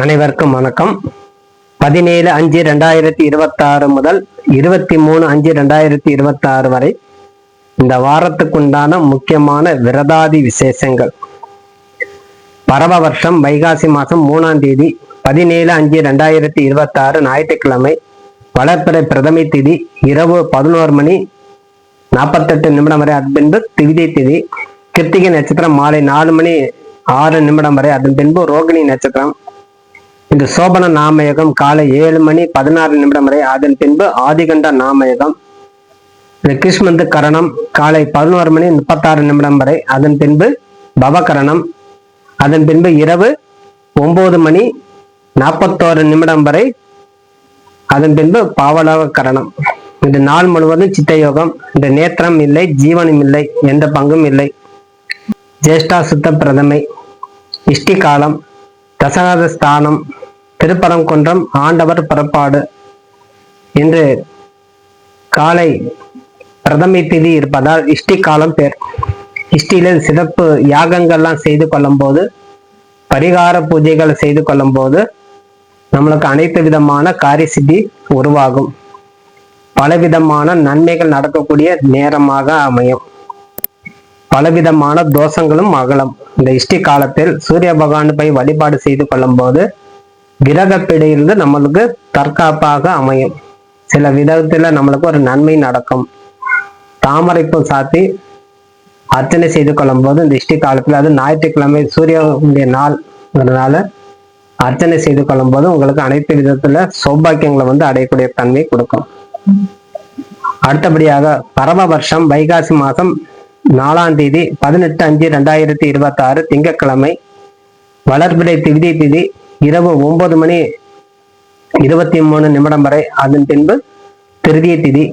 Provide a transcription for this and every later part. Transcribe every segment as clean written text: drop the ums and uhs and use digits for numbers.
அனைவருக்கும் வணக்கம். 17/5/2026 முதல் 23/5/2026 வரை இந்த வாரத்துக்குண்டான முக்கியமான விரதாதி விசேஷங்கள். பரவ வருஷம் வைகாசி மாசம் 3ஆம் தேதி 17/5/2026 ஞாயிற்றுக்கிழமை, வளர்பிறை பிரதமை திதி இரவு 11:48 வரை, அதன் பின்பு திவிதை திதி. கிருத்திகை நட்சத்திரம் மாலை 4:06 வரை, அதன் பின்பு ரோகிணி நட்சத்திரம். இந்த சோபன நாமயகம் காலை 7:16 வரை, அதன் பின்பு ஆதிகண்ட நாமயகம். இந்த கிருஷ்மந்து கரணம் காலை 11:36 வரை, அதன் பின்பு பவகரணம். அதன் பின்பு இரவு 9:41 வரை, அதன் பின்பு பாவலவ கரணம். இந்த நாள் முழுவதும் சித்தயோகம். இந்த நேத்திரம் இல்லை, ஜீவனும் இல்லை, எந்த பங்கும் இல்லை. ஜேஷ்டா சுத்த பிரதமை, இஷ்டி காலம், தசநாத ஸ்தானம், திருப்பரங்குன்றம், ஆண்டவர் புறப்பாடு. இன்று காலை பிரதமை திதி இருப்பதால் இஷ்டி காலம் பேர். இஷ்டியில சிறப்பு யாகங்கள்லாம் செய்து கொள்ளும் போது, பரிகார பூஜைகள் செய்து கொள்ளும் போது நம்மளுக்கு அனைத்து விதமான காரிய சித்தி உருவாகும். பலவிதமான நன்மைகள் நடக்கக்கூடிய நேரமாக அமையும். பலவிதமான தோஷங்களும் அகலம். இந்த இஷ்டி காலத்தில் சூரிய பகவான் போய் வழிபாடு செய்து கொள்ளும் போது கிரக பிடியிலிருந்து நம்மளுக்கு தற்காப்பாக அமையும். சில விதத்துல நம்மளுக்கு ஒரு நன்மை நடக்கும். தாமரைப்பூ சாத்தி அர்ச்சனை செய்து கொள்ளும் போது இந்த இஷ்டி காலத்துல, அது ஞாயிற்றுக்கிழமை சூரியனுடைய நாள்ங்கிறதுனால அர்ச்சனை செய்து கொள்ளும் போது உங்களுக்கு அனைத்து விதத்துல சௌபாக்கியங்களை அடையக்கூடிய தன்மை கொடுக்கும். அடுத்தபடியாக பரவ வருஷம் வைகாசி மாசம் 4ஆம் தேதி 18/5/2026 திங்கட்கிழமை, வளர்பிறை திவிதை திதி இரவு 9:23 வரை, அதன் பின்பு திருதிய திதி.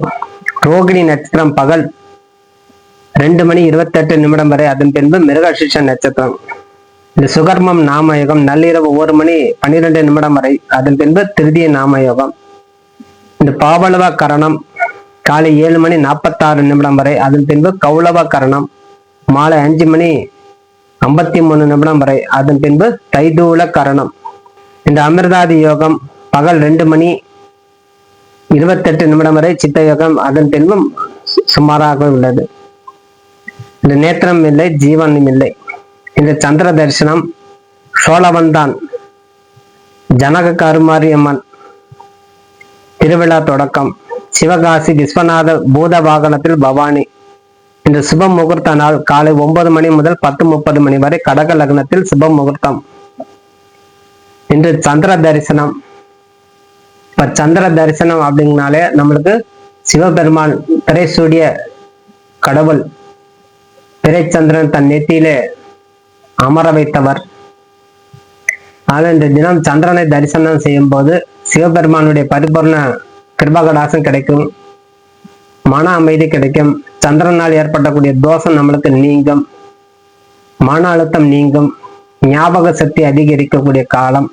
ரோகிணி நட்சத்திரம் பகல் 2:28 வரை, அதன் பின்பு மிருகசீஷ நட்சத்திரம். இந்த சுகர்மம் நாமயோகம் நள்ளிரவு 1:12 வரை, அதன் பின்பு திருதிய நாமயோகம். இந்த பாவலவ கரணம் காலை 7:46 வரை, அதன் பின்பு கௌளவ கரணம் மாலை 5:53 வரை, அதன் பின்பு தைதூல கரணம். இந்த அமிர்தாதி யோகம் பகல் 2:28 வரை சித்த யோகம், அதன் பின்பும் சுமாராக உள்ளது. இந்த நேத்திரம் இல்லை, ஜீவனும் இல்லை. இந்த சந்திர தரிசனம் சோழவந்தான் ஜனக கருமாரியம்மன் திருவிழா தொடக்கம். சிவகாசி விஸ்வநாத பூத வாகனத்தில் பவானி. இந்த சுப முகூர்த்த நாள் காலை 9 மணி முதல் 10:30 வரை, கடக லக்னத்தில் சுப முகூர்த்தம். இன்று சந்திர தரிசனம். இப்ப சந்திர தரிசனம் அப்படிங்கனாலே நம்மளுக்கு சிவபெருமான் பிறை சூடிய கடவுள், பிறைச்சந்திரன் தன் நெத்தியிலே அமர வைத்தவர். ஆனால் இந்த தினம் சந்திரனை தரிசனம் செய்யும் போது சிவபெருமானுடைய பரிபூர்ண கிருபாகடாசம் கிடைக்கும், மன அமைதி கிடைக்கும். சந்திரனால் ஏற்படக்கூடிய தோஷம் நம்மளுக்கு நீங்கும், மன அழுத்தம் நீங்கும், ஞாபக சக்தி அதிகரிக்கக்கூடிய காலம்.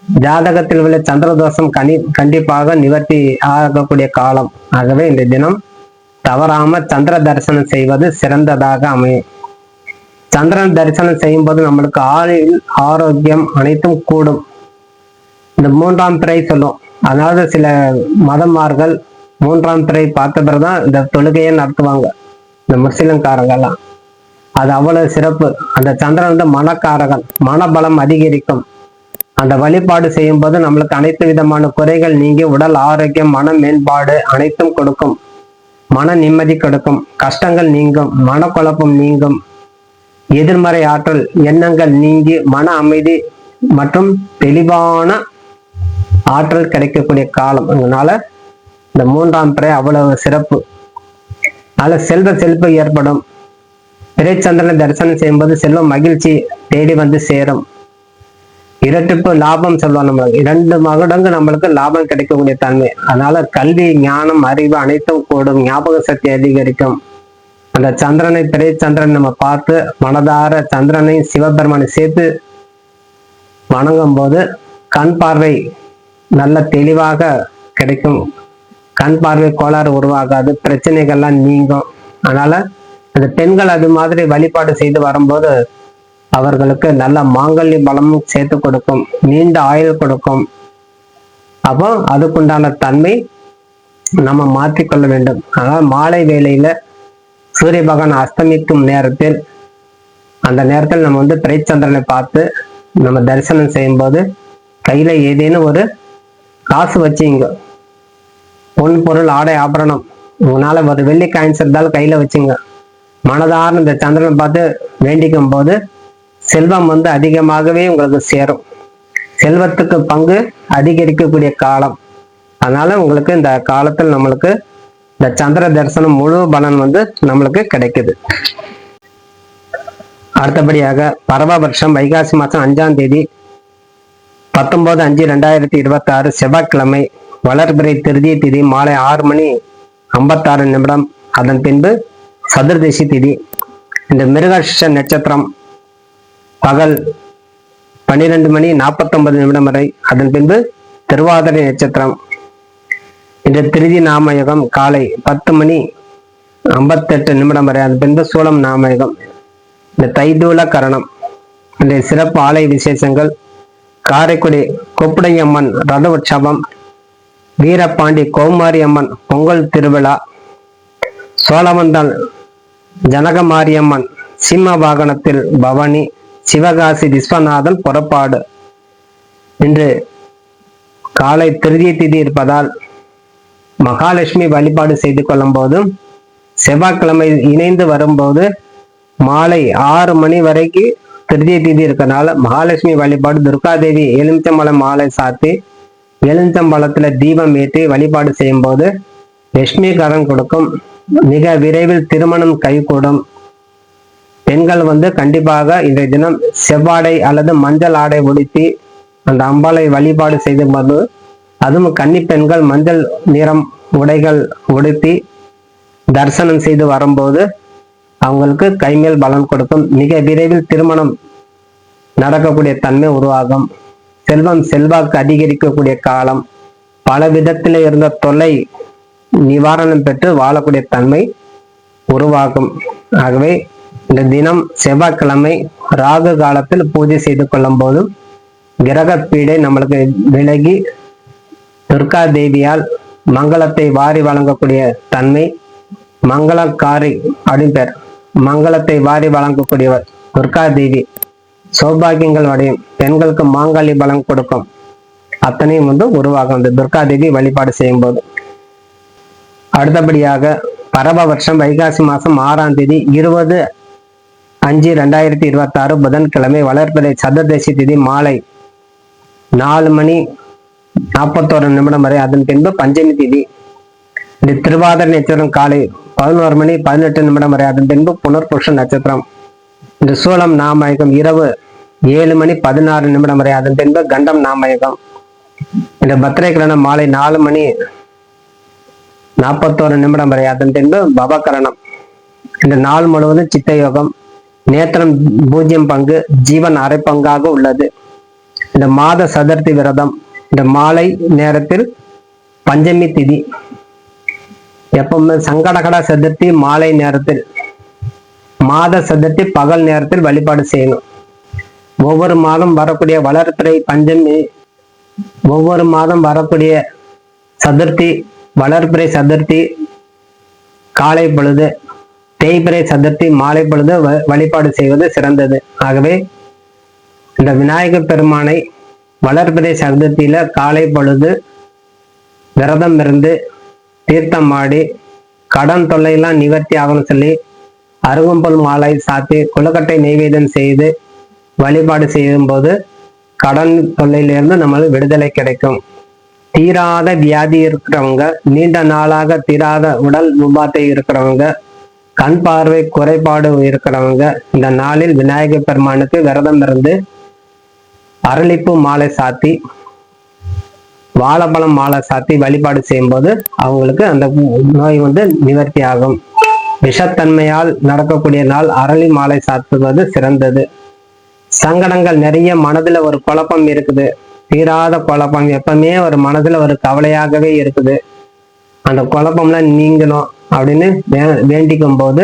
ஜாதகத்தில் உள்ள சந்திர தோஷம் கண்டிப்பாக நிவர்த்தி ஆகக்கூடிய காலம். ஆகவே இந்த தினம் தவறாம சந்திர தரிசனம் செய்வது சிறந்ததாக அமையும். சந்திரன் தரிசனம் செய்யும் போது நம்மளுக்கு ஆயுள் ஆரோக்கியம் அனைத்தும் கூடும். இந்த 3ஆம் பிறை சொல்லும். அதாவது சில மதமார்கள் 3ஆம் பிறை பார்த்த பிறகுதான் இந்த தொழுகையை நடத்துவாங்க, இந்த முஸ்லிம்காரங்கெல்லாம். அது அவ்வளவு சிறப்பு. அந்த சந்திரன் மனக்காரகன், மனபலம் அதிகரிக்கும். அந்த வழிபாடு செய்யும் போது நம்மளுக்கு அனைத்து விதமான குறைகள் நீங்கி உடல் ஆரோக்கியம், மன மேம்பாடு அனைத்தும் கொடுக்கும். மன நிம்மதி கொடுக்கும், கஷ்டங்கள் நீங்கும், மனக்குழப்பம் நீங்கும், எதிர்மறை ஆற்றல் எண்ணங்கள் நீங்கி மன அமைதி மற்றும் தெளிவான ஆற்றல் கிடைக்கக்கூடிய காலம். அதனால இந்த 3ஆம் பிறை அவ்வளவு சிறப்பு. அதுல செல்வ செழிப்பு ஏற்படும். பிறைச்சந்திரனை தரிசனம் செய்யும்போது செல்வம் மகிழ்ச்சி தேடி வந்து சேரும். இரட்டிப்பு லாபம் சொல்லுவோம். நம்ம 2 மடங்கு நம்மளுக்கு லாபம் கிடைக்கக்கூடிய தன்மை. அதனால கல்வி, ஞானம், அறிவு அனைத்தும் கூடும், ஞாபக சக்தி அதிகரிக்கும். அந்த சந்திரனை, பிறைச்சந்திரன் நம்ம பார்த்து மனதார சந்திரனை சிவபெருமானை சேர்த்து வணங்கும் போது கண் பார்வை நல்ல தெளிவாக கிடைக்கும். கண் பார்வை கோளாறு உருவாகாது, பிரச்சனைகள்லாம் நீங்கும். அதனால அந்த பெண்கள் அது மாதிரி வழிபாடு செய்து வரும்போது அவர்களுக்கு நல்ல மாங்கல்ய பலமும் சேர்த்து கொடுக்கும், நீண்ட ஆயுள் கொடுக்கும். அப்போ அதுக்குண்டான தன்மை நம்ம மாற்றிக்கொள்ள வேண்டும். ஆனால் மாலை வேளையில சூரிய பகவான் அஸ்தமிக்கும் நேரத்தில், அந்த நேரத்தில் நம்ம திரைச்சந்திரனை பார்த்து நம்ம தரிசனம் செய்யும் போது கையில ஏதேனும் ஒரு காசு வச்சுங்க, பொன் பொருள் ஆடை ஆபரணம், உங்களால ஒரு வெள்ளி காயின்ஸ் இருந்தாலும் கையில வச்சுங்க. மனதார்ந்த இந்த சந்திரனை பார்த்து வேண்டிக்கும் போது செல்வம் அதிகமாகவே உங்களுக்கு சேரும். செல்வத்துக்கு பங்கு அதிகரிக்கக்கூடிய காலம். அதனால உங்களுக்கு இந்த காலத்தில் நம்மளுக்கு இந்த சந்திர தரிசனம் முழு பலன் நம்மளுக்கு கிடைக்குது. அடுத்தபடியாக பரவபட்சம் வைகாசி மாசம் 5ஆம் தேதி 19/5/2026 செவ்வாய்க்கிழமை வளர்பிறை திருதிய திதி மாலை 6:56. அதன் பின்பு சதுர்தசி திதி. இந்த மிருகஷ நட்சத்திரம் பகல் 12:49 வரை. அதன் பின்பு திருவாதிரை நட்சத்திரம். இந்த திருதி நாமயுகம் காலை 10:58 வரை. அதன் பின்பு சூலம் நாமயுகம். இந்த தைதூல கரணம். இந்த சிறப்பு ஆலய விசேஷங்கள்: காரைக்குடி கொப்புடையம்மன் ரத உற்சவம், வீரபாண்டி கௌமாரி அம்மன் பொங்கல் திருவிழா, சோழவந்தான் ஜனகமாரியம்மன் சிம்ம வாகனத்தில் பவனி, சிவகாசி விஸ்வநாதன் புறப்பாடு. இன்று காலை திருதிய திதி இருப்பதால் மகாலட்சுமி வழிபாடு செய்து கொள்ளும் போதும், செவ்வாய்க்கிழமை இணைந்து வரும்போது மாலை 6 மணி வரைக்கும் திருதிய திதி இருக்கனால மகாலட்சுமி வழிபாடு, துர்காதேவி எலுமிச்சம்பழம் மாலை சாத்தி எலுமிச்சம்பழத்துல தீபம் ஏற்றி வழிபாடு செய்யும் போது லட்சுமி கரம் கொடுக்கும். மிக விரைவில் திருமணம் கைகூடும். பெண்கள் கண்டிப்பாக இன்றைய தினம் செவ்வாடை அல்லது மஞ்சள் ஆடை உடுத்தி அந்த அம்பாளை வழிபாடு செய்யும் போது, அதுவும் கன்னி பெண்கள் மஞ்சள் நிறம் உடைகள் உடுத்தி தரிசனம் செய்து வரும்போது அவங்களுக்கு கைமேல் பலன் கொடுக்கும். மிக விரைவில் திருமணம் நடக்கக்கூடிய தன்மை உருவாகும். செல்வம் செல்வாக்கு அதிகரிக்கக்கூடிய காலம். பல விதத்திலே இருந்த தொல்லை நிவாரணம் பெற்று வாழக்கூடிய தன்மை உருவாகும். ஆகவே இந்த தினம் செவ்வாய்க்கிழமை ராகு காலத்தில் பூஜை செய்து கொள்ளும் போதும் கிரக பீடை நம்மளுக்கு விலகி துர்கா தேவியால் மங்களத்தை வாரி வழங்கக்கூடிய தன்மை, மங்களக்காரி அப்படின்னு பேர், மங்களத்தை வாரி வழங்கக்கூடியவர் துர்கா தேவி. சௌபாகியங்கள் அடையும், பெண்களுக்கு மாங்கல்ய பலம் கொடுக்கும். அத்தனையும் உருவாகும் இந்த துர்கா தேவி வழிபாடு செய்யும் போது. அடுத்தபடியாக பரவ வருஷம் வைகாசி மாசம் 6ஆம் தேதி 20/5/2026 புதன்கிழமை வளர்பிறை சதுர்தசி திதி மாலை 4:41 வரை. அதன் பின்பு பஞ்சமி திதி. இந்த திருவாதிரை நட்சத்திரம் காலை 11:18 வரை. அதன் பின்பு புனர்பூஷ நட்சத்திரம். இந்த சூலம் நாமயகம் இரவு 7:16 வரை. அதன் பின்பு கண்டம் நாமயகம். இந்த பத்திரை கிரணம் மாலை 4:41 வரை. அதன் பின்பு பவகரணம். இந்த நாள் முழுவதும் சித்த யோகம். நேத்திரம் 0 பங்கு, ஜீவன் அரை பங்காக உள்ளது. இந்த மாத சதுர்த்தி விரதம். இந்த மாலை நேரத்தில் பஞ்சமி திதி. எப்பவுமே சங்கடகட சதுர்த்தி மாலை நேரத்தில், மாத சதுர்த்தி பகல் நேரத்தில் வழிபாடு செய்யணும். ஒவ்வொரு மாதம் வரக்கூடிய வளர்பிறை பஞ்சமி, ஒவ்வொரு மாதம் வரக்கூடிய சதுர்த்தி, வளர்பிறை சதுர்த்தி காலை பொழுது, தேய்பிறை சதுர்த்தி மாலை பொழுது வழிபாடு செய்வது சிறந்தது. ஆகவே இந்த விநாயகர் பெருமானை வளர்பிறை சதுர்த்தியில காலை பொழுது விரதம் இருந்து தீர்த்தம் ஆடி கடன் தொல்லையெல்லாம் நிவர்த்தி ஆகணும்னு சொல்லி அருகம்புல் மாலை சாத்தி கொழுக்கட்டை நெய்வேதம் செய்து வழிபாடு செய்யும் போது கடன் தொல்லையிலிருந்து நம்மளுக்கு விடுதலை கிடைக்கும். தீராத வியாதி இருக்கிறவங்க, நீண்ட நாளாக தீராத உடல் உபாதை இருக்கிறவங்க, கண் பார்வை குறைபாடு இருக்கிறவங்க இந்த நாளில் விநாயகர் பெருமானுக்கு விரதம் இருந்து அரளிப்பூ மாலை சாத்தி வாழைப்பழம் மாலை சாத்தி வழிபாடு செய்யும் போது அவங்களுக்கு அந்த நோய் நிவர்த்தி ஆகும். விஷத்தன்மையால் நடக்கக்கூடிய நாள் அரளி மாலை சாத்துவது சிறந்தது. சங்கடங்கள் நிறைய, மனதுல ஒரு குழப்பம் இருக்குது, தீராத குழப்பம், எப்பவுமே ஒரு மனதுல ஒரு கவலையாகவே இருக்குது, அந்த குழப்பம்லாம் நீங்கணும் அப்படின்னு வேண்டிக்கும் போது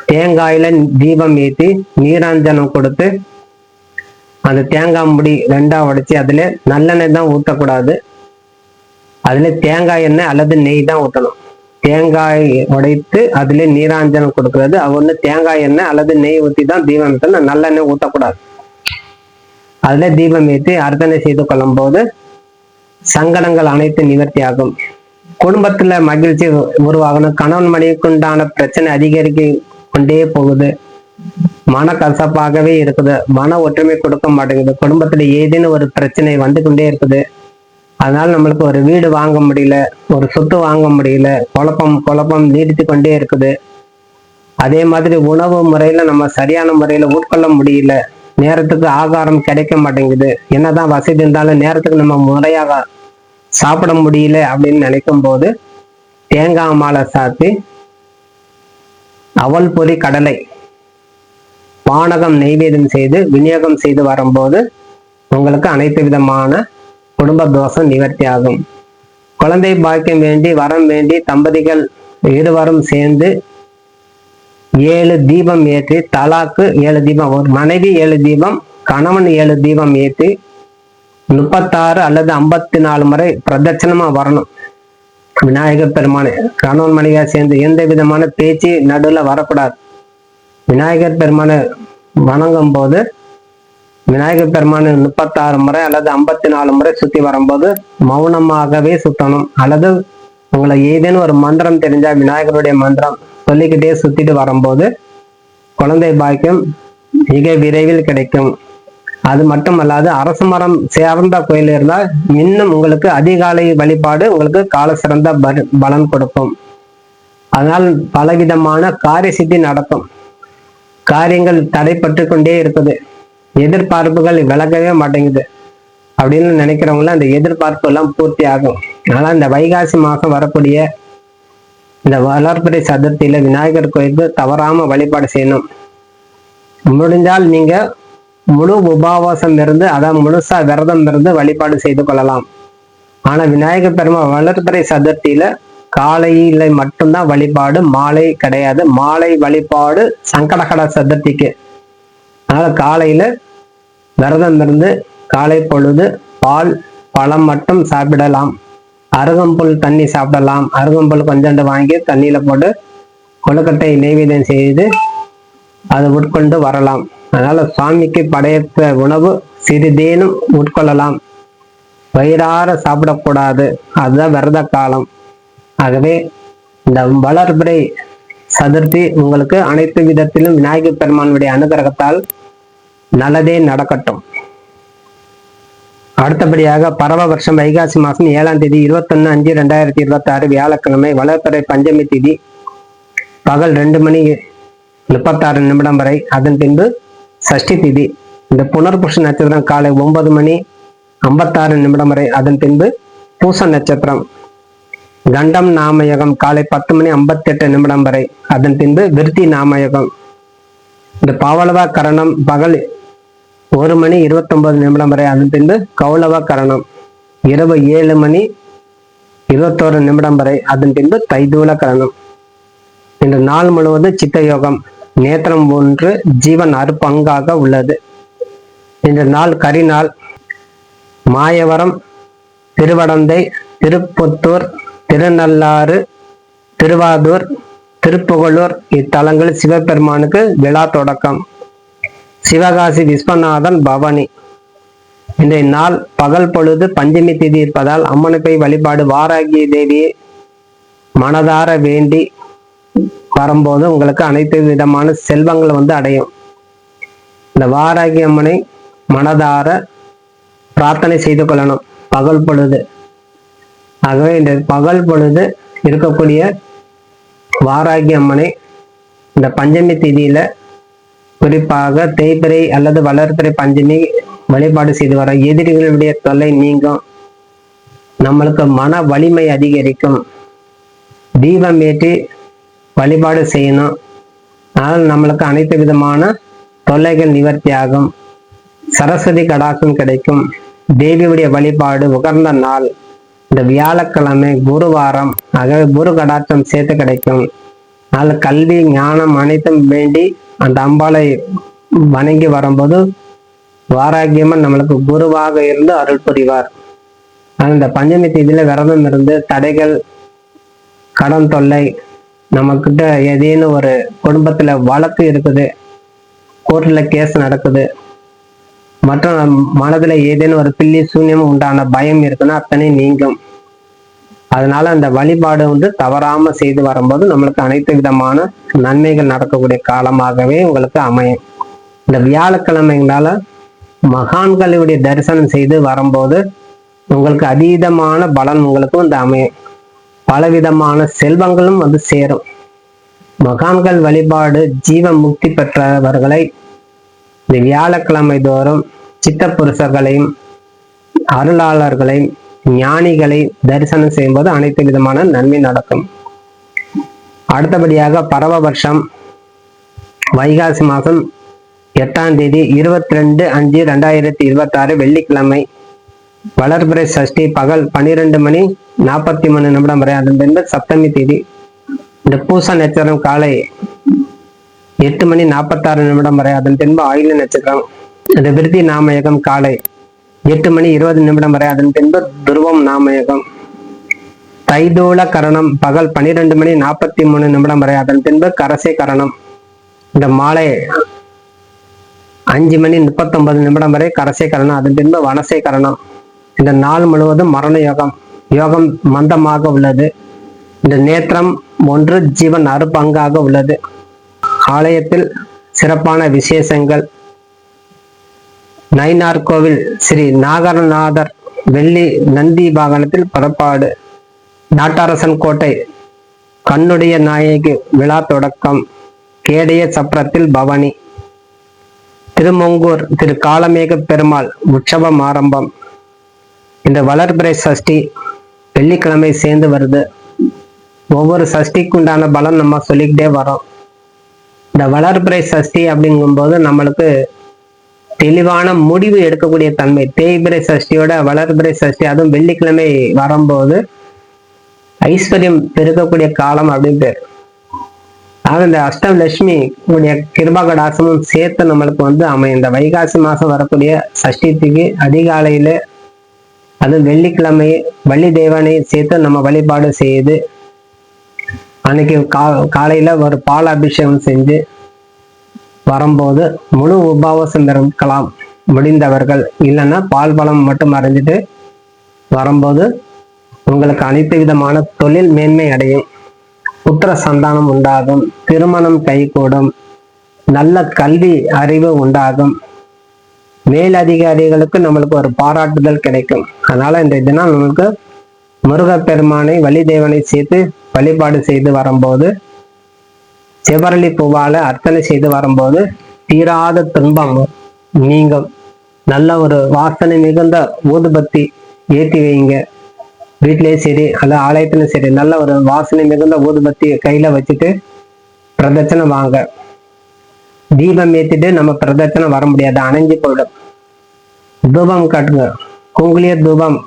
தேங்காயில தீபம் ஏற்றி நீராஞ்சனம் கொடுத்து அந்த தேங்காய் முடி ரெண்டா உடைச்சி அதுல நல்லெண்ணெய் தான் ஊற்றக்கூடாது, அதுல தேங்காய் எண்ணெய் அல்லது நெய் தான் ஊற்றணும். தேங்காய் உடைத்து அதுல நீராஞ்சனம் கொடுக்கறது, ஒண்ணு தேங்காய் எண்ணெய் அல்லது நெய் ஊற்றி தான் தீபம் ஏற்றணும், நல்லெண்ணெய் ஊற்றக்கூடாது. அதுல தீபம் ஏற்றி அர்ச்சனை செய்து கொள்ளும் போது சங்கடங்கள் அனைத்து நிவர்த்தி ஆகும். குடும்பத்துல மகிழ்ச்சி உருவாகணும். கணவன் மனைவிக்குண்டான பிரச்சனை அதிகரிக்க கொண்டே போகுது, மன கசப்பாகவே இருக்குது, மன ஒற்றுமை கொடுக்க மாட்டேங்குது, குடும்பத்துல ஏதேனும் ஒரு பிரச்சனை வந்து கொண்டே இருக்குது. அதனால நம்மளுக்கு ஒரு வீடு வாங்க முடியல, ஒரு சொத்து வாங்க முடியல, குழப்பம் நீடித்து கொண்டே இருக்குது. அதே மாதிரி உணவு முறையில நம்ம சரியான முறையில உட்கொள்ள முடியல, நேரத்துக்கு ஆகாரம் கிடைக்க மாட்டேங்குது, என்னதான் வசதி இருந்தாலும் நேரத்துக்கு நம்ம முறையாக சாப்பிட முடியல அப்படின்னு நினைக்கும் போது தேங்காய் மாலை சாத்தி அவல் பொரி கடலை பானகம் நெய்வேதம் செய்து விநியோகம் செய்து வரும்போது உங்களுக்கு அனைத்து விதமான குடும்ப தோஷம் நிவர்த்தி ஆகும். குழந்தை பாக்கியம் வேண்டி வரம் வேண்டி தம்பதிகள் இருவரும் சேர்ந்து 7 தீபம் ஏற்றி, தலாக்கு 7 தீபம், ஒரு மனைவி 7 தீபம், கணவன் 7 தீபம் ஏற்றி 36 அல்லது 54 முறை பிரதட்சணமா வரணும். விநாயகர் பெருமானை கணவன் மனைவியா சேர்ந்து எந்த விதமான பேச்சு நடுவில் வரக்கூடாது. விநாயகர் பெருமானை வணங்கும் போது விநாயகர் பெருமானை 36 முறை அல்லது 54 முறை சுத்தி வரும்போது மௌனமாகவே சுத்தணும். அல்லது உங்களை ஏதேனும் ஒரு மந்திரம் தெரிஞ்சா விநாயகருடைய மந்திரம் சொல்லிக்கிட்டே சுத்திட்டு வரும்போது குழந்தை பாக்கியம் மிக விரைவில் கிடைக்கும். அது மட்டுமல்லாது அரச மரம் சேர்ந்த கோயில் இருந்தால் இன்னும் உங்களுக்கு அதிகாலை வழிபாடு உங்களுக்கு கால சிறந்த பலன் கொடுக்கும். அதனால் பலவிதமான காரிய சித்தி நடக்கும். காரியங்கள் தடைப்பட்டு கொண்டே இருக்குது, எதிர்பார்ப்புகள் விலகவே மாட்டேங்குது அப்படின்னு நினைக்கிறவங்கள அந்த எதிர்பார்ப்பு எல்லாம் பூர்த்தி ஆகும். அதனால இந்த வைகாசி மாதம் வரக்கூடிய இந்த வளர்பிறை சதுர்த்தியில விநாயகர் கோயிலுக்கு தவறாம வழிபாடு செய்யணும். முடிஞ்சால் நீங்க முழு உபவாசம் இருந்து, அதான் முழுசா விரதம் இருந்து வழிபாடு செய்து கொள்ளலாம். ஆனா விநாயகர் பெருமாள் வளர்பிறை சதுர்த்தியில காலையில மட்டும்தான் வழிபாடு, மாலை கிடையாது. மாலை வழிபாடு சங்கடகட சதுர்த்திக்கு. அதனால காலையில விரதம் இருந்து காலை பொழுது பால் பழம் மட்டும் சாப்பிடலாம். அருகம்புல் தண்ணி சாப்பிடலாம். அருகம்புல் கொஞ்சோண்டு வாங்கி தண்ணியில போட்டு கொழுக்கட்டை நெய்வேத்தியம் செய்து அதை உட்கொண்டு வரலாம். அதனால சுவாமிக்கு படையற்ற உணவு சிறிதேனும் உட்கொள்ளலாம், வயிறார சாப்பிடக்கூடாது, அதுதான் விரத காலம். ஆகவே இந்த வளர்பிறை சதுர்த்தி உங்களுக்கு அனைத்து விதத்திலும் விநாயகர் பெருமானுடைய அனுகிரகத்தால் நல்லதே நடக்கட்டும். அடுத்தபடியாக பரவ வருஷம் வைகாசி மாதம் 7ஆம் தேதி 21/5/2026 வியாழக்கிழமை வளர்பிறை பஞ்சமி திதி பகல் 2:36 வரை. அதன் பின்பு சஷ்டி திதி. இந்த புனர்பூச நட்சத்திரம் காலை 9:56 வரை. அதன் பின்பு பூச நட்சத்திரம். கண்டம் நாமயகம் காலை 10:58 வரை. அதன் பின்பு விருத்தி நாமயகம். இந்த பவளவா கரணம் பகல் 1:29 வரை. அதன் பின்பு கௌளவ கரணம் இரவு 7:21 வரை. அதன் பின்பு தைதூல கரணம். இந்த நாள் முழுவதும் சித்த யோகம். நேத்திரம் 1 ஜீவன் அறுபங்காக உள்ளது. இந்த நாள் கரிநாள். மாயவரம், திருவடந்தை, திருப்புத்தூர், திருநள்ளாறு, திருவாதூர், திருப்புகழூர் இத்தலங்கள் சிவபெருமானுக்கு விழா தொடக்கம். சிவகாசி விஸ்வநாதன் பவனி. இன்றைய நாள் பகல் பொழுது பஞ்சமி திதி இருப்பதால் அம்மனை போய் வழிபாடு வாராகி தேவியை மனதார வேண்டி வரும்போது உங்களுக்கு அனைத்து விதமான செல்வங்கள் அடையும். இந்த வாராகி அம்மனை மனதார பிரார்த்தனை செய்து கொள்ளணும் பகல் பொழுது. ஆகவே இந்த பகல் பொழுது இருக்கக்கூடிய வாராகி அம்மனை இந்த பஞ்சமி திதியில குறிப்பாக தேய்பிறை அல்லது வளர்பிறை பஞ்சமி வழிபாடு செய்து வர எதிரிகளுடைய தொல்லை நீங்கும், நம்மளுக்கு மன வலிமை அதிகரிக்கும். தீபம் ஏற்றி வழிபாடு செய்யணும். அதனால் நம்மளுக்கு அனைத்து விதமான தொல்லைகள் நிவர்த்தி ஆகும். சரஸ்வதி கடாட்சம் கிடைக்கும். தேவியுடைய வழிபாடு உகர்ந்த நாள் இந்த வியாழக்கிழமை குருவாரம். ஆகவே குரு கடாட்சம் சேர்த்து கிடைக்கும். நல்ல கல்வி ஞானம் அனைத்தும் வேண்டி அந்த அம்பாளை வணங்கி வரும்போது வாராகியம்மன் நம்மளுக்கு குருவாக இருந்து அருள் புரிவார். அந்த பஞ்சமி தேதியில விரதம் இருந்து தடைகள், கடன் தொல்லை, நம்ம கிட்ட ஏதேனும் ஒரு குடும்பத்துல வழக்கு இருக்குது, கோர்ட்ல கேஸ் நடக்குது, மற்றும் மனதுல ஏதேனும் ஒரு பில்லி சூன்யம் உண்டான பயம் இருக்குன்னா அத்தனை நீங்கும். அதனால அந்த வழிபாடு தவறாம செய்து வரும்போது நம்மளுக்கு அனைத்து விதமான நன்மைகள் நடக்கக்கூடிய காலமாகவே உங்களுக்கு அமையும். இந்த வியாழக்கிழமைங்களால மகான்களுடைய தரிசனம் செய்து வரும்போது உங்களுக்கு அதீதமான பலன் உங்களுக்கு அமையும். பலவிதமான செல்வங்களும் சேரும். மகான்கள் வழிபாடு ஜீவ முக்தி பெற்றவர்களை இந்த வியாழக்கிழமை தோறும் சித்த புருஷர்களையும் அருளாளர்களையும் ஞானிகளை தரிசனம் செய்யும்போது அனைத்து விதமான நன்மை நடக்கும். அடுத்தபடியாக பரவ வருஷம் வைகாசி மாதம் 8ஆம் தேதி 22/5/2026 வெள்ளிக்கிழமை வளர்பிறை சஷ்டி பகல் 12:43 வரை, அதன் பின்பு சப்தமி தேதி. இந்த பூச நட்சத்திரம் காலை 8:46 வரை, அதன் பின்பு ஆயுள நட்சத்திரம். இந்த விருத்தி நாமயகம் காலை 8:20 வரை, அதன் பின்பு துருவம் நாமயகம். தைதூள கரணம் பகல் 12:43 வரை, அதன் பின்பு கரசை கரணம். இந்த மாலை 5:39 வரை கரசை கரணம், அதன் பின்பு வனசை கரணம். இந்த நாள் முழுவதும் மரண யோகம். யோகம் மந்தமாக உள்ளது. இந்த நேத்திரம் 1 ஜீவன் அறுபங்காக உள்ளது. ஆலயத்தில் சிறப்பான விசேஷங்கள். நயினார் கோவில் ஸ்ரீ நாகரநாதர் வெள்ளி நந்தி வாகனத்தில் புறப்பாடு. நாட்டரசன் கோட்டை கண்ணுடைய நாயகி விழா தொடக்கம். கேடைய சப்பரத்தில் பவனி. திருமொங்கூர் திரு காலமேக பெருமாள் உற்சவம் ஆரம்பம். இந்த வளர்பிறை சஷ்டி வெள்ளிக்கிழமை சேர்ந்து வருது. ஒவ்வொரு சஷ்டிக்கு உண்டான பலன் நம்ம சொல்லிக்கிட்டே வரோம். இந்த வளர்பிறை சஷ்டி அப்படிங்கும்போது நம்மளுக்கு தெளிவான முடிவு எடுக்கக்கூடிய தன்மை. தேய்பிறை சஷ்டியோட வளர்பிறை சஷ்டி, அதுவும் வெள்ளிக்கிழமை வரும்போது ஐஸ்வர்யம் பெருக்கக்கூடிய காலம் அப்படின்னு பேர். ஆக இந்த அஷ்டலட்சுமி உடைய கிருபாகடாசமும் சேர்த்து நம்மளுக்கு அமையும். இந்த வைகாசி மாசம் வரக்கூடிய சஷ்டிக்கு அதிகாலையில, அது வெள்ளிக்கிழமை வள்ளி தேவனை சேர்த்து நம்ம வழிபாடு செய்து அன்னைக்கு காலையில ஒரு பால் அபிஷேகம் செஞ்சு வரும்போது முழு உபவாசம் இருக்கலாம் முடிந்தவர்கள். இல்லைன்னா பால் பழம் மட்டும் அறிஞ்சிட்டு வரும்போது உங்களுக்கு அனைத்து விதமான தொழில் மேன்மை அடையும். புத்திர சந்தானம் உண்டாகும். திருமணம் கைகூடும். நல்ல கல்வி அறிவு உண்டாகும். மேலதிகாரிகளுக்கு நம்மளுக்கு ஒரு பாராட்டுதல் கிடைக்கும். அதனால இந்த தினம் நம்மளுக்கு முருகப்பெருமானை வள்ளி தேவனை சேர்த்து வழிபாடு செய்து வரும்போது, செவரளி பூவால அர்ச்சனை செய்து வரும்போது தீராத துன்பம் நீங்கும். நல்ல ஒரு வாசனை மிகுந்த ஊதுபத்தி ஏற்றி வைங்க. வீட்டிலேயே சரி அல்ல ஆலயத்திலும் சரி, நல்ல ஒரு வாசனை மிகுந்த ஊதுபத்தி கையில வச்சுட்டு பிரதட்சணை வாங்க. தீபம் ஏற்றிட்டு நம்ம பிரதட்சணை வர முடியாது, அணைஞ்சு போயிடும். தூபம் காட்டுங்க. குங்குளிய தூபம்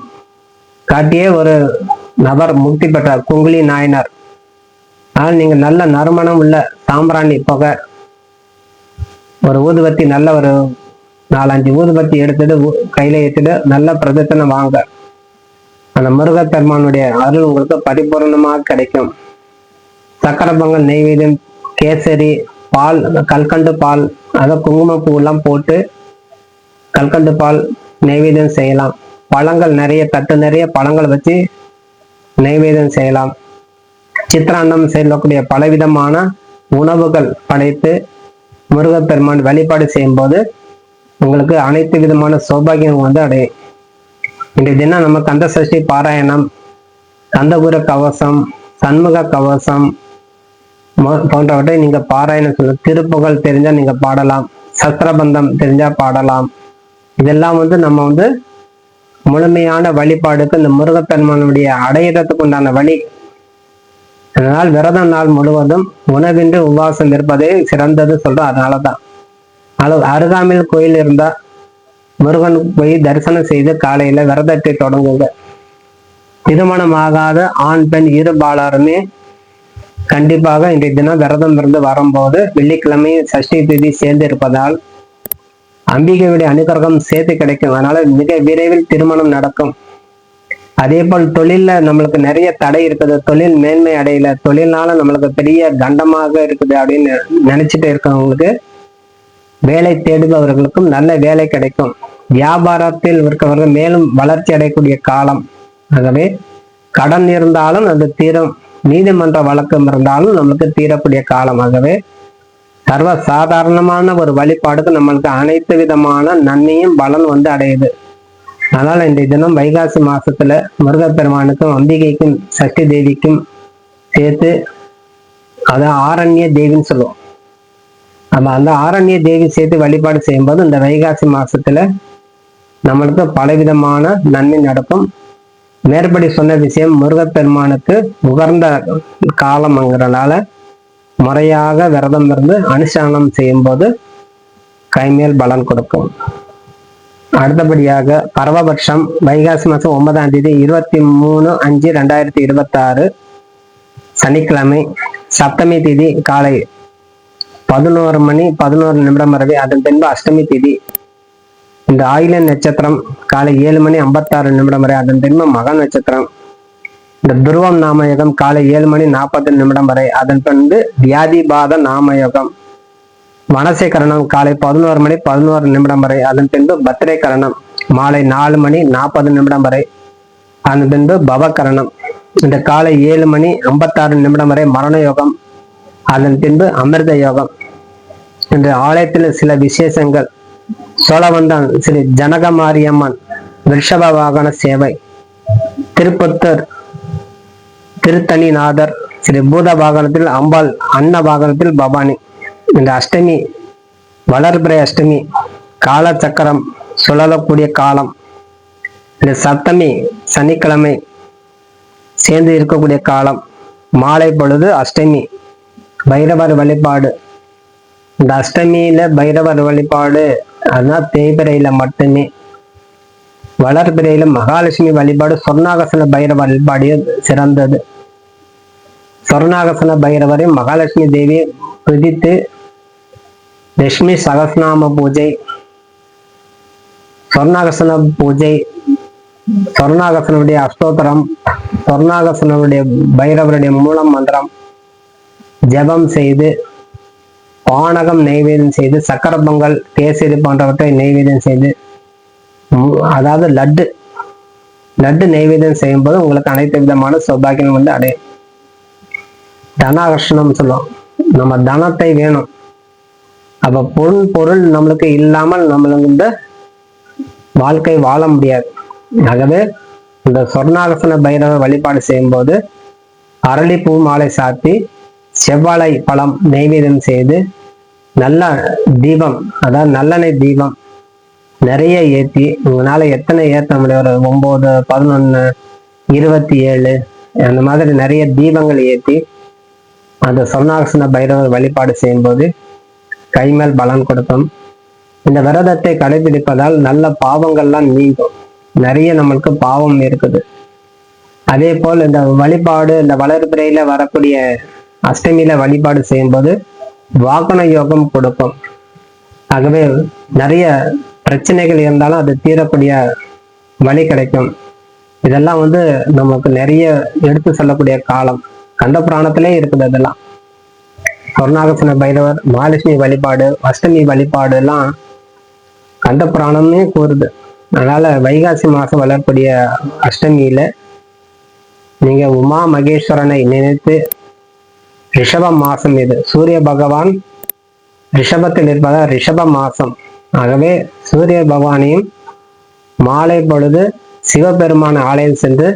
காட்டியே ஒரு நபர் முக்தி பெற்றார், குங்குளி நாயனார். ஆனால் நீங்க நல்ல நறுமணம் உள்ள சாம்பிராணி புகை, ஒரு ஊதுபத்தி, நல்ல ஒரு 4-5 ஊதுபத்தி எடுத்துட்டு கையில ஏற்றிட்டு நல்ல பிரதட்சணை வாங்க. அந்த முருகப்பெருமானுடைய அருள் உங்களுக்கு பரிபூர்ணமாக கிடைக்கும். சக்கரை பொங்கல், நெய்வேத்தியம், கேசரி, பால், கல்கண்டு பால், அதை குங்குமப்பூ எல்லாம் போட்டு கல்கண்டு பால் நெய்வேத்தியம் செய்யலாம். பழங்கள் நிறைய, தட்டு நிறைய பழங்கள் வச்சு நெய்வேத்தியம் செய்யலாம். சித்திராண்டம் செய்யக்கூடிய பலவிதமான உணவுகள் படைத்து முருகப்பெருமான் வழிபாடு செய்யும் போது உங்களுக்கு அனைத்து விதமான சௌபாகியம் அடையும். இன்றைய தினம் நம்ம கந்த சஷ்டி பாராயணம், கந்தபுர கவசம், சண்முக கவசம் போன்றவற்றை நீங்க பாராயணம் சொல்ல. திருப்புகழ் தெரிஞ்சா நீங்க பாடலாம். சஸ்திரபந்தம் தெரிஞ்சா பாடலாம். இதெல்லாம் நம்ம முழுமையான வழிபாடுக்கு இந்த முருகப்பெருமானுடைய அடையிறதுக்கு உண்டான வழி. அதனால் விரத நாள் முழுவதும் உணவின்றி உபவாசம் இருப்பதே சிறந்தது சொல்றோம். அதனாலதான் அருகாமையில் கோயில் இருந்தா முருகன் போய் தரிசனம் செய்து காலையில விரதத்தை தொடங்குங்க. திருமணமாகாத ஆண் பெண் இருபாலருமே கண்டிப்பாக இன்றைய தினம் விரதம் இருந்து வரும்போது வெள்ளிக்கிழமை சஷ்டி திதி சேர்ந்து இருப்பதால் அம்பிகையுடைய அனுகிரகம் சேர்த்து கிடைக்கும். அதனால மிக விரைவில் திருமணம் நடக்கும். அதே போல் தொழில்ல நம்மளுக்கு நிறைய தடை இருக்குது, தொழில் மேன்மை அடையல, தொழில்னால நம்மளுக்கு பெரிய கண்டமாக இருக்குது அப்படின்னு நினைச்சிட்டு இருக்கவங்களுக்கு வேலை தேடுபவர்களுக்கும் நல்ல வேலை கிடைக்கும். வியாபாரத்தில் இருக்கவர்கள் மேலும் வளர்ச்சி அடையக்கூடிய காலம். ஆகவே கடன் இருந்தாலும் அது தீரும், நீதிமன்ற வழக்கம் இருந்தாலும் நம்மளுக்கு தீரக்கூடிய காலம். ஆகவே சர்வ சாதாரணமான ஒரு வழிபாடுக்கு நம்மளுக்கு அனைத்து விதமான நன்மையும் பலன் அடையுது. அதனால இன்றைய தினம் வைகாசி மாசத்துல முருகப்பெருமானுக்கும் அம்பிகைக்கும் சக்தி தேவிக்கும் சேர்த்து அதான் ஆரண்ய தேவின்னு சொல்லுவோம். அந்த ஆரண்ய தேவி சேர்த்து வழிபாடு செய்யும்போது இந்த வைகாசி மாசத்துல நம்மளுக்கு பலவிதமான நன்மை நடக்கும். மேற்படி சொன்ன விஷயம் முருகப்பெருமானுக்கு உகர்ந்த காலம்ங்கிறனால முறையாக விரதம் இருந்து அனுஷ்டானம் செய்யும் போது கைமேல் பலன் கொடுக்கும். அடுத்தபடியாக பரவபட்சம் வைகாசி மாசம் 9ஆம் தேதி 23/5/2026 சனிக்கிழமை, சப்தமி திதி காலை 11:11 வரை, அதன் பின்பு அஷ்டமி திதி. இந்த ஆயிலன் நட்சத்திரம் காலை 7:56 வரை, அதன் பின்பு மக நட்சத்திரம். இந்த துருவம் நாமயோகம் காலை 7:40 வரை, அதன் பின்பு வியாதிபாத நாமயோகம். வனசை கரணம் காலை 11:11 வரை, அதன் பின்பு பத்திரை கரணம் மாலை 4:40 வரை, அதன் பின்பு பவகரணம். இந்த காலை 7:56 வரை மரண யோகம், அதன் பின்பு அமிர்த யோகம். இந்த ஆலயத்தில் சில விசேஷங்கள்: சோழவந்தான் ஸ்ரீ ஜனகமாரியம்மன் ரிஷப வாகன சேவை, திருப்பத்தூர் திருத்தணிநாதர் ஸ்ரீ பூத வாகனத்தில் அம்பாள், அன்ன வாகனத்தில் பவானி. இந்த அஷ்டமி வளர்பிறை அஷ்டமி, கால சக்கரம் சுழலக்கூடிய காலம். இந்த சப்தமி சனிக்கிழமை சேர்ந்து இருக்கக்கூடிய காலம். மாலை பொழுது அஷ்டமி, பைரவர் வழிபாடு. இந்த அஷ்டமியில பைரவர் வழிபாடு அதுதான் தேய்பிரையில மட்டுமே. வளர்பிறையில மகாலட்சுமி வழிபாடு, சொர்ணாகசன பைரவ வழிபாடு சிறந்தது. சொர்ணாகசன பைரவரை மகாலட்சுமி தேவி பிடித்து லட்சுமி சகஸ்நாம பூஜை, சொர்ணாகசன பூஜை, சொர்ணாகசனுடைய அஷ்டோத்தரம், சொர்ணாகசனுடைய பைரவருடைய மூலம் மந்திரம் ஜபம் செய்து, பானகம் நைவேத்தியம் செய்து, சக்கர பொங்கல், கேசரி போன்றவற்றை நைவேத்தியம் செய்து, அதாவது லட்டு நைவேத்தியம் செய்யும் போது உங்களுக்கு அனைத்து விதமான சௌபாகியம் அடையும். தனாகர்ஷணம் சொல்லுவோம். நம்ம தனத்தை வேணும். அப்ப பொருள் நம்மளுக்கு இல்லாமல் நம்மளுக்கு வாழ்க்கை வாழ முடியாது. ஆகவே இந்த சொர்ணாகசன பைரவ வழிபாடு செய்யும் போது அரளிப்பூ மாலை சாத்தி, செவ்வாழை பழம் நைவேத்தியம் செய்து, நல்ல தீபம், அதாவது நல்லெண்ணெய் தீபம் நிறைய ஏற்றி, உங்களால எத்தனை ஏற்ற முடியும், ஒரு 9, 11, 27 அந்த மாதிரி நிறைய தீபங்கள் ஏற்றி அந்த சொர்ணாகசன பைரவர் வழிபாடு செய்யும்போது கைமேல் பலன் கொடுக்கும். இந்த விரதத்தை கடைபிடிப்பதால் நல்ல பாவங்கள்லாம் நீங்கும். நிறைய நம்மளுக்கு பாவம் இருக்குது. அதே போல் இந்த வழிபாடு, இந்த வளர்பிறையில வரக்கூடிய அஷ்டமியில வழிபாடு செய்யும்போது வாகன யோகம் கொடுக்கும். ஆகவே நிறைய பிரச்சனைகள் இருந்தாலும் அது தீரக்கூடிய வழி கிடைக்கும். இதெல்லாம் நமக்கு நிறைய எடுத்து சொல்லக்கூடிய காலம். கந்த புராணத்திலே இருக்குது. அதெல்லாம் சொர்ணாகசன பைரவர், மகாலட்சுமி வழிபாடு, அஷ்டமி வழிபாடு எல்லாம் கந்த புராணமே கூறுது. அதனால வைகாசி மாசம் வளரக்கூடிய அஷ்டமியில நீங்க உமா மகேஸ்வரனை நினைத்து, ரிஷப மாசம் இது, சூரிய பகவான் ரிஷபத்தில் இருப்பதால் ரிஷப மாசம். ஆகவே சூரிய பகவானையும் மாலை பொழுது சிவபெருமான ஆலயம் சென்று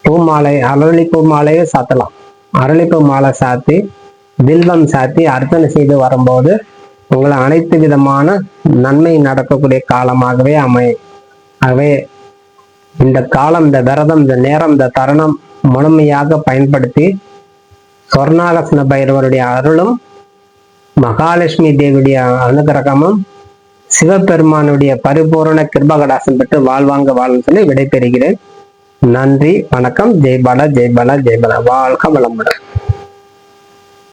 பூமாலை, அரளிப்பூ மாலையை சாத்தலாம். அரளிப்பூ மாலை சாத்தி, வில்வம் சாத்தி அர்ச்சனை செய்து வரும்போது உங்களை அனைத்து விதமான நன்மை நடக்கக்கூடிய காலமாகவே அமையும். ஆகவே இந்த காலம், இந்த விரதம், இந்த நேரம், இந்த தருணம் முழுமையாக பயன்படுத்தி சொர்ணாகசன பைரவருடைய அருளும், மகாலட்சுமி தேவியுடைய அனுகிரகமும், சிவபெருமானுடைய பரிபூரண கிருபகடாசம் பெற்று வாழ்வாங்க வாழும் சொல்லி விடைபெறுகிறேன். நன்றி, வணக்கம். ஜெய் பாலா, ஜெய் பாலா, ஜெய் பாலா. வாழ்க வளமுடன்.